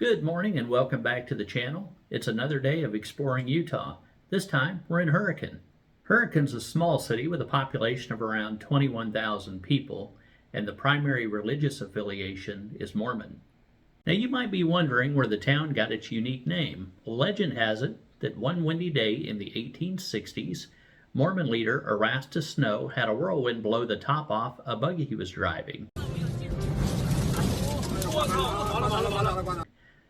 Good morning and welcome back to the channel. It's another day of exploring Utah. This time we're in Hurricane. Hurricane's a small city with a population of around 21,000 people, and the primary religious affiliation is Mormon. Now you might be wondering where the town got its unique name. Legend has it that one windy day in the 1860s, Mormon leader Erastus Snow had a whirlwind blow the top off a buggy he was driving.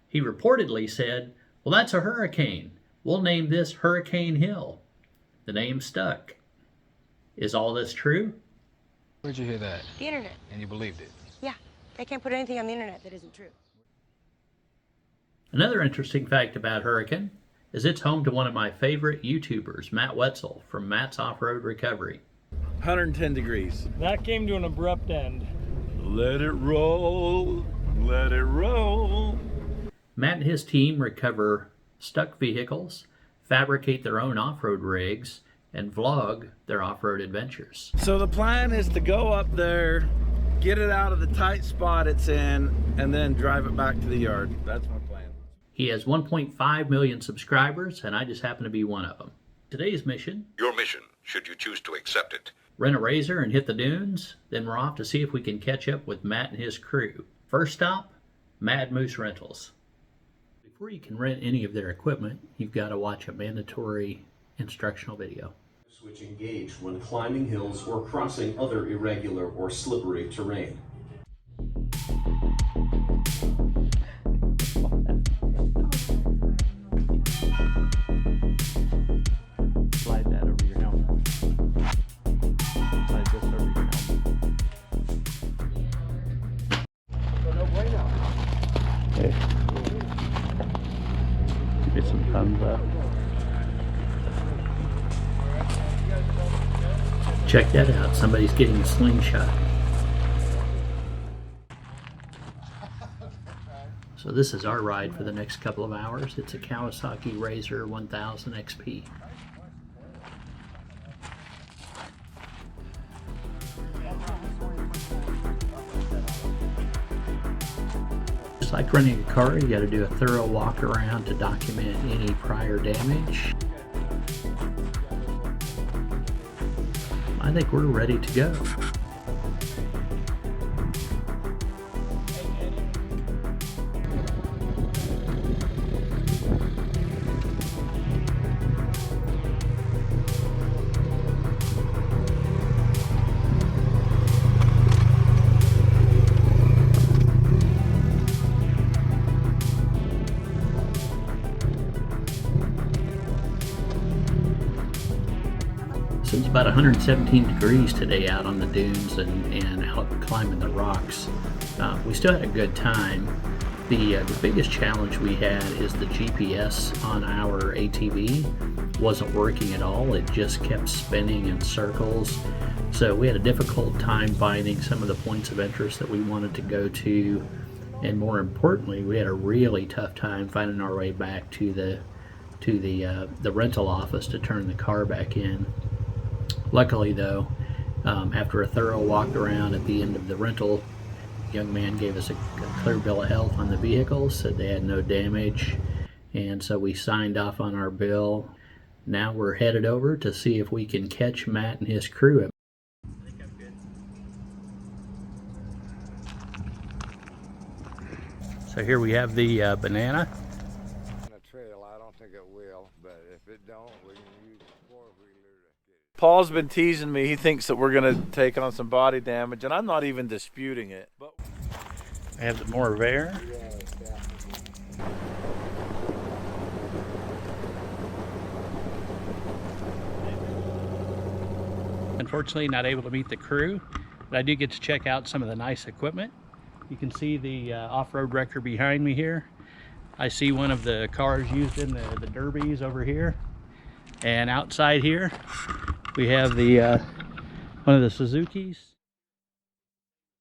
He reportedly said, "Well, that's a hurricane. We'll name this Hurricane Hill." The name stuck. Is all this true? Where'd you hear that? The internet. And you believed it? Yeah, they can't put anything on the internet that isn't true. Another interesting fact about Hurricane is it's home to one of my favorite YouTubers, Matt Wetzel from Matt's Off-Road Recovery. 110 degrees. That came to an abrupt end. Let it roll, let it roll. Matt and his team recover stuck vehicles, fabricate their own off-road rigs, and vlog their off-road adventures. So the plan is to go up there, get it out of the tight spot it's in, and then drive it back to the yard. That's my plan. He has 1.5 million subscribers, and I just happen to be one of them. Today's mission: Your mission, should you choose to accept it. Rent a RAZR and hit the dunes, then we're off to see if we can catch up with Matt and his crew. First stop, Mad Moose Rentals. Before you can rent any of their equipment, you've got to watch a mandatory instructional video. Switching gauge when climbing hills or crossing other irregular or slippery terrain. Slide that over your helmet. Slide this over your helmet. Okay. Give it some thumbs up. Check that out. Somebody's getting a slingshot. So this is our ride for the next couple of hours. It's a Kawasaki RAZR 1000 XP. Just like renting a car, you got to do a thorough walk around to document any prior damage. I think we're ready to go. It's about 117 degrees today out on the dunes and out climbing the rocks. We still had a good time. The biggest challenge we had is the GPS on our ATV wasn't working at all. It just kept spinning in circles. So we had a difficult time finding some of the points of interest that we wanted to go to. And more importantly, we had a really tough time finding our way back to the rental office to turn the car back in. Luckily though, after a thorough walk around at the end of the rental, the young man gave us a clear bill of health on the vehicles, said they had no damage, and so we signed off on our bill. Now we're headed over to see if we can catch Matt and his crew. I think I'm good. So here we have the banana. Trail, I don't think it will, but if it don't, we can use a four-wheeler to get it. Paul's been teasing me. He thinks that we're going to take on some body damage, and I'm not even disputing it. But I have the more RAZR. Unfortunately, not able to meet the crew, but I do get to check out some of the nice equipment. You can see the off-road wrecker behind me here. I see one of the cars used in the derbies over here. And outside here, we have the one of the Suzukis.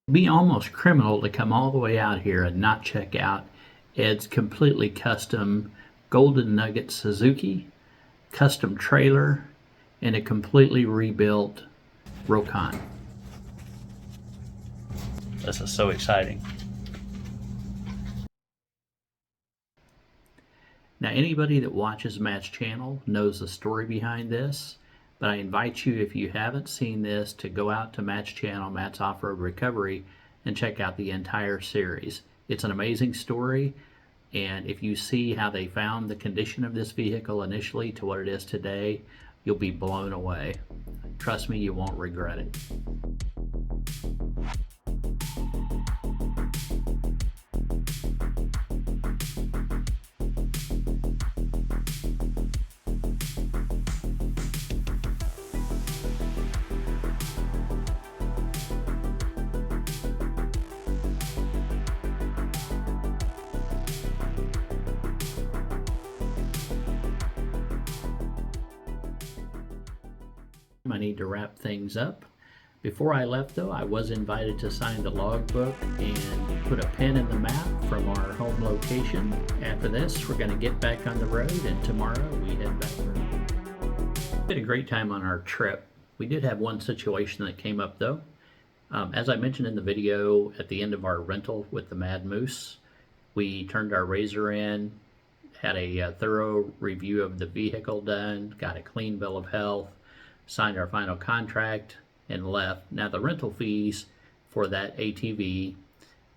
It'd be almost criminal to come all the way out here and not check out Ed's completely custom Golden Nugget Suzuki, custom trailer, and a completely rebuilt Rokon. This is so exciting. Now, anybody that watches Matt's channel knows the story behind this, but I invite you, if you haven't seen this, to go out to Matt's channel, Matt's Off-Road Recovery, and check out the entire series. It's an amazing story, and if you see how they found the condition of this vehicle initially to what it is today, you'll be blown away. Trust me, you won't regret it. I need to wrap things up. Before I left though, I was invited to sign the logbook and put a pin in the map from our home location. After this, we're going to get back on the road, and tomorrow we head back. We had a great time on our trip. We did have one situation that came up though. As I mentioned in the video, at the end of our rental with the Mad Moose, we turned our RAZR in, had a thorough review of the vehicle done, got a clean bill of health, signed our final contract, and left. Now the rental fees for that ATV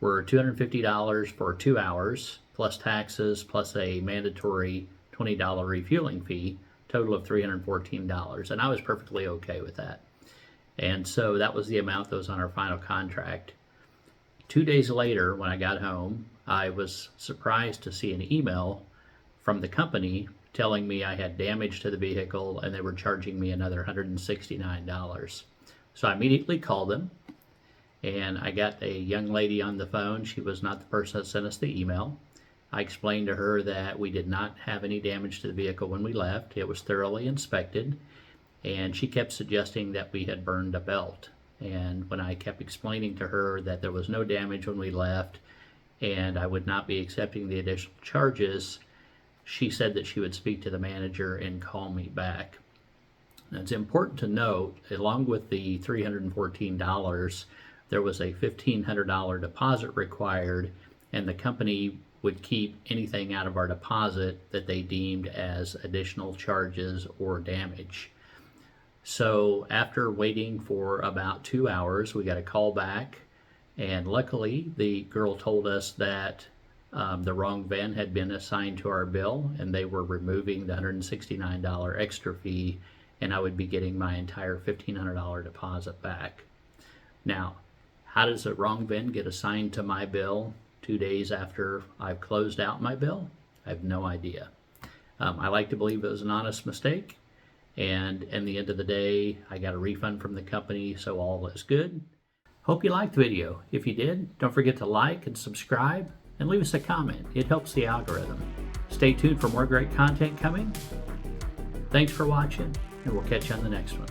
were $250 for 2 hours, plus taxes, plus a mandatory $20 refueling fee, total of $314, and I was perfectly okay with that. And so that was the amount that was on our final contract. 2 days later, when I got home, I was surprised to see an email from the company telling me I had damage to the vehicle and they were charging me another $169. So I immediately called them, and I got a young lady on the phone. She was not the person that sent us the email. I explained to her that we did not have any damage to the vehicle when we left. It was thoroughly inspected, and she kept suggesting that we had burned a belt. And when I kept explaining to her that there was no damage when we left and I would not be accepting the additional charges, she said that she would speak to the manager and call me back. Now, it's important to note, along with the $314, there was a $1,500 deposit required, and the company would keep anything out of our deposit that they deemed as additional charges or damage. So after waiting for about 2 hours, we got a call back, and luckily the girl told us that the wrong VIN had been assigned to our bill, and they were removing the $169 extra fee, and I would be getting my entire $1,500 deposit back. Now, how does a wrong VIN get assigned to my bill 2 days after I've closed out my bill? I have no idea. I like to believe it was an honest mistake, and in the end of the day, I got a refund from the company, so all is good. Hope you liked the video. If you did, don't forget to like and subscribe, and leave us a comment. It helps the algorithm. Stay tuned for more great content coming. Thanks for watching, and we'll catch you on the next one.